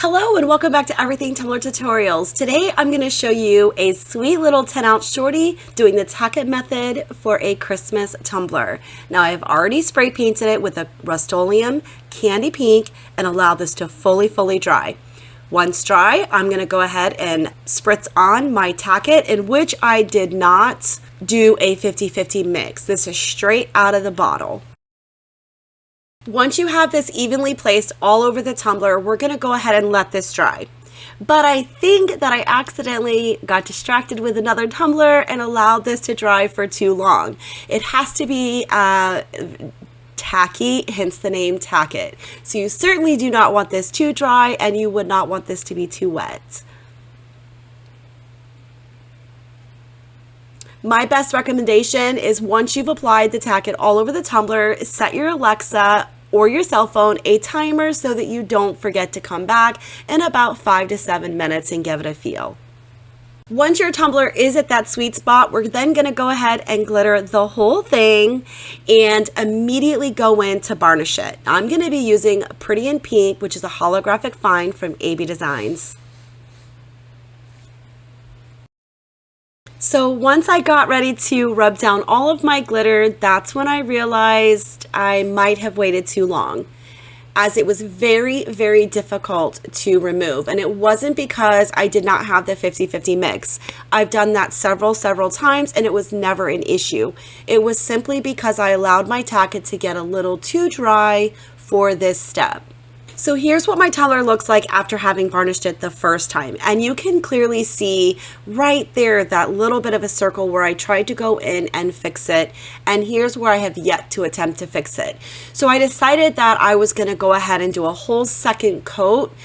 Hello and welcome back to Everything Tumbler Tutorials. Today I'm going to show you a sweet little 10-ounce shorty doing the tack-it method for a Christmas tumbler. Now I have already spray painted it with a Rust-Oleum candy pink and allowed this to fully dry. Once dry, I'm going to go ahead and spritz on my tack-it, in which I did not do a 50-50 mix. This is straight out of the bottle. Once you have this evenly placed all over the tumbler, we're going to go ahead and let this dry. But I think that I accidentally got distracted with another tumbler and allowed this to dry for too long. It has to be tacky, hence the name tack-it. So you certainly do not want this too dry, and you would not want this to be too wet. My best recommendation is once you've applied the tack-it all over the tumbler, set your Alexa or your cell phone a timer so that you don't forget to come back in about 5 to 7 minutes and give it a feel. Once your tumbler is at that sweet spot, we're then going to go ahead and glitter the whole thing and immediately go in to varnish it. I'm going to be using Pretty in Pink, which is a holographic fine from AB Designs. So once I got ready to rub down all of my glitter, that's when I realized I might have waited too long, as it was very difficult to remove. And it wasn't because I did not have the 50-50 mix. I've done that several times and it was never an issue. It was simply because I allowed my tack-it to get a little too dry for this step. So here's what my tumbler looks like after having varnished it the first time. And you can clearly see right there that little bit of a circle where I tried to go in and fix it. And here's where I have yet to attempt to fix it. So I decided that I was going to go ahead and do a whole second coat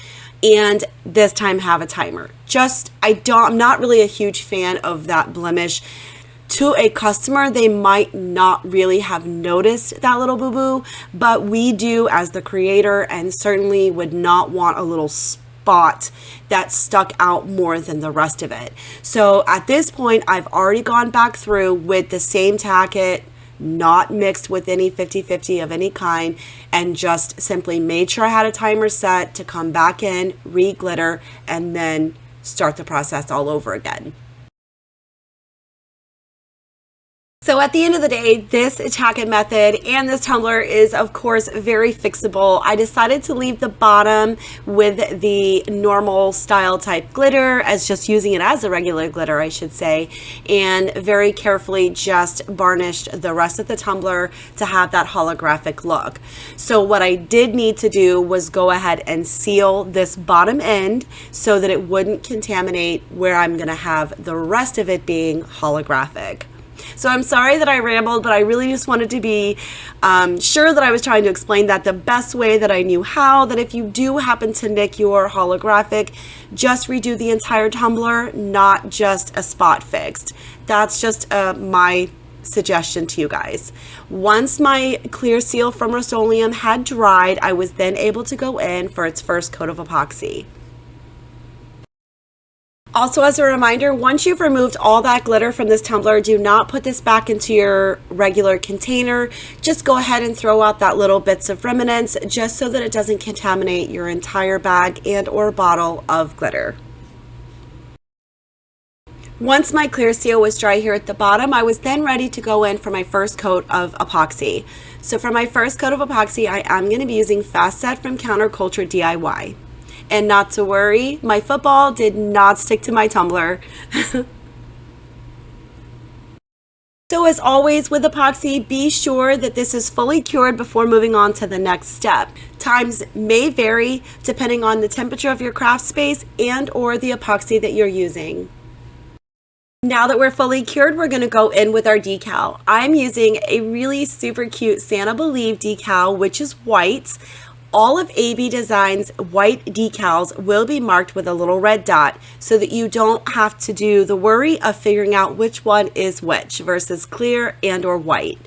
and this time have a timer. I'm not really a huge fan of that blemish. To a customer, they might not really have noticed that little boo-boo, but we do as the creator, and certainly would not want a little spot that stuck out more than the rest of it. So at this point, I've already gone back through with the same tack-it, not mixed with any 50-50 of any kind, and just simply made sure I had a timer set to come back in, re-glitter, and then start the process all over again. So at the end of the day, this tack-it method and this tumbler is of course very fixable. I decided to leave the bottom with the normal style type glitter, as just using it as a regular glitter, I should say, and very carefully just varnished the rest of the tumbler to have that holographic look. So what I did need to do was go ahead and seal this bottom end so that it wouldn't contaminate where I'm going to have the rest of it being holographic. So I'm sorry that I rambled, but I really just wanted to be sure that I was trying to explain that the best way that I knew how, that if you do happen to nick your holographic, just redo the entire tumbler, not just a spot fixed. That's just my suggestion to you guys. Once my clear seal from Rust-Oleum had dried, I was then able to go in for its first coat of epoxy. Also, as a reminder, once you've removed all that glitter from this tumbler, do not put this back into your regular container. Just go ahead and throw out that little bits of remnants just so that it doesn't contaminate your entire bag and or bottle of glitter. Once my clear seal was dry here at the bottom, I was then ready to go in for my first coat of epoxy. So for my first coat of epoxy, I am going to be using Fast Set from Counterculture DIY. And not to worry, my football did not stick to my tumbler. So as always with epoxy, be sure that this is fully cured before moving on to the next step. Times may vary depending on the temperature of your craft space and or the epoxy that you're using. Now that we're fully cured, we're going to go in with our decal. I'm using a really super cute Santa Believe decal, which is white. All of AB Designs white decals will be marked with a little red dot so that you don't have to do the worry of figuring out which one is which versus clear and or white.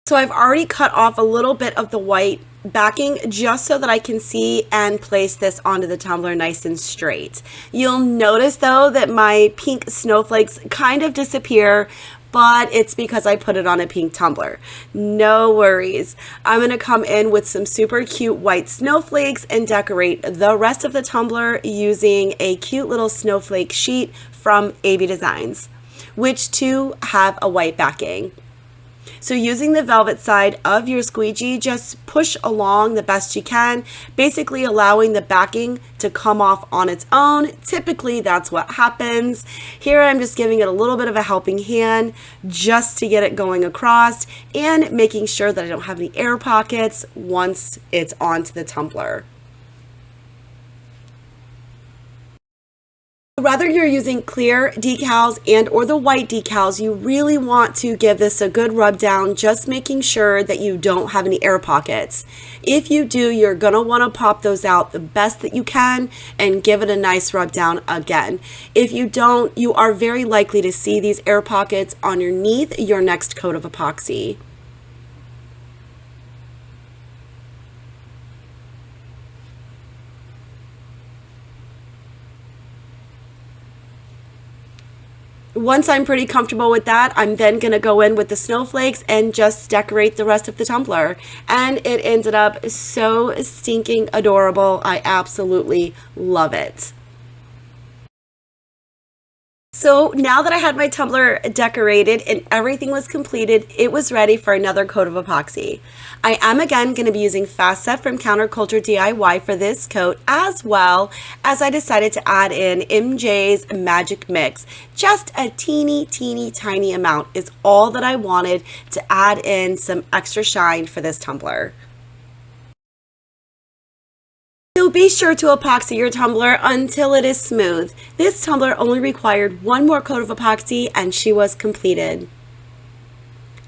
So I've already cut off a little bit of the white backing just so that I can see and place this onto the tumbler nice and straight. You'll notice though that my pink snowflakes kind of disappear, but it's because I put it on a pink tumbler. No worries. I'm going to come in with some super cute white snowflakes and decorate the rest of the tumbler using a cute little snowflake sheet from AB Designs, which too have a white backing. So using the velvet side of your squeegee, just push along the best you can, basically allowing the backing to come off on its own. Typically, that's what happens. Here, I'm just giving it a little bit of a helping hand just to get it going across and making sure that I don't have any air pockets once it's onto the tumbler. Whether you're using clear decals and or the white decals, you really want to give this a good rub down, just making sure that you don't have any air pockets. If you do, you're going to want to pop those out the best that you can and give it a nice rub down again. If you don't, you are very likely to see these air pockets underneath your next coat of epoxy. Once I'm pretty comfortable with that, I'm then going to go in with the snowflakes and just decorate the rest of the tumbler. And it ended up so stinking adorable. I absolutely love it. So now that I had my tumbler decorated and everything was completed, it was ready for another coat of epoxy. I am again going to be using Fast Set from Counterculture DIY for this coat, as well as I decided to add in MJ's Magic Mix. Just a teeny tiny amount is all that I wanted to add in some extra shine for this tumbler. So be sure to epoxy your tumbler until it is smooth. This tumbler only required one more coat of epoxy and she was completed.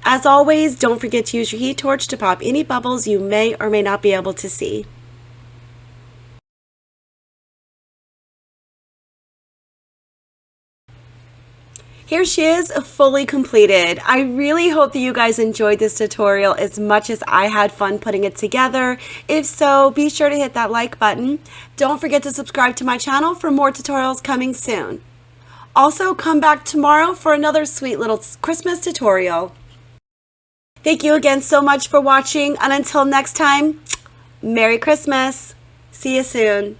As always, don't forget to use your heat torch to pop any bubbles you may or may not be able to see. Here she is, fully completed. I really hope that you guys enjoyed this tutorial as much as I had fun putting it together. If so, be sure to hit that like button. Don't forget to subscribe to my channel for more tutorials coming soon. Also, come back tomorrow for another sweet little Christmas tutorial. Thank you again so much for watching, and until next time, Merry Christmas. See you soon.